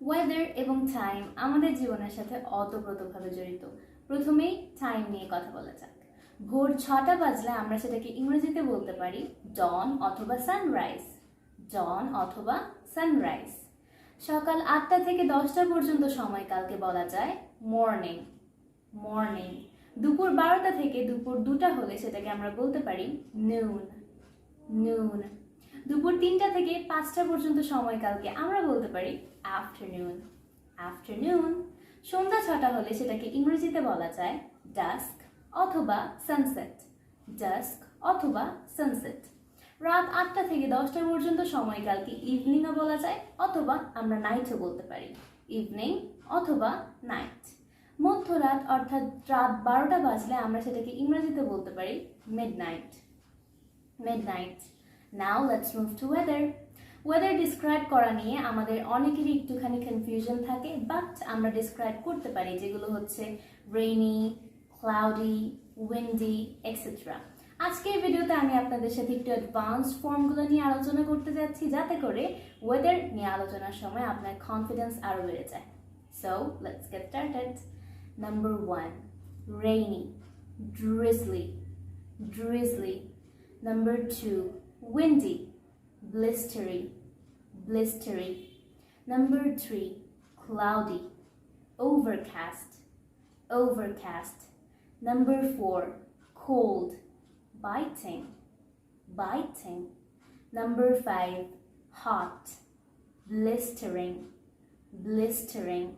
Weather এবং time আমাদের জীবনের সাথে ওতপ্রোতভাবে জড়িত। প্রথমেই টাইম নিয়ে কথা বলা যাক। ভোর 6টা বাজলে আমরা সেটাকে ইংরেজিতে বলতে পারি ডন অথবা সানরাইজ। ডন অথবা সানরাইজ। সকাল 8টা থেকে 10টা পর্যন্ত সময়কালকে বলা যায় মর্নিং। মর্নিং। দুপুর 12টা থেকে দুপুর 2টা হলে সেটাকে আমরা বলতে পারি নুন। নুন। দুপুর 3টা থেকে 5টা পর্যন্ত সময়কালকে আমরা বলতে পারি আফটারনুন। আফটারনুন। সন্ধ্যা 6টা হলে সেটাকে ইংরেজিতে বলা যায় ডাস্ক অথবা সানসেট। ডাস্ক অথবা সানসেট। রাত 8টা থেকে 10টা পর্যন্ত সময়কালকে ইভিনিংও বলা যায় অথবা আমরা নাইটও বলতে পারি ইভিনিং অথবা নাইট। মধ্যরাত অর্থাৎ রাত 12টা বাজলে আমরা সেটাকে ইংরেজিতে বলতে পারি midnight. Midnight. Now let's move to weather. Weather describe করা নিয়ে আমাদের অনেকেরই একটুখানি কনফিউশন থাকে, বাট আমরা ডিসক্রাইব করতে পারি যেগুলো হচ্ছে রেইনি, ক্লাউডি, উইন্ডি এক্সেট্রা। আজকের ভিডিওতে আমি আপনাদের সাথে একটু অ্যাডভান্সড ফর্মগুলো নিয়ে আলোচনা করতে যাচ্ছি, যাতে করে ওয়েদার নিয়ে আলোচনার সময় আপনার কনফিডেন্স আরও বেড়ে যায়। So let's get started. Number 1, rainy, drizzly, drizzly. Number 2, windy, blistery, blistery. Number 3, cloudy, overcast, overcast. Number 4, cold, biting, biting. Number 5, hot, blistering, blistering.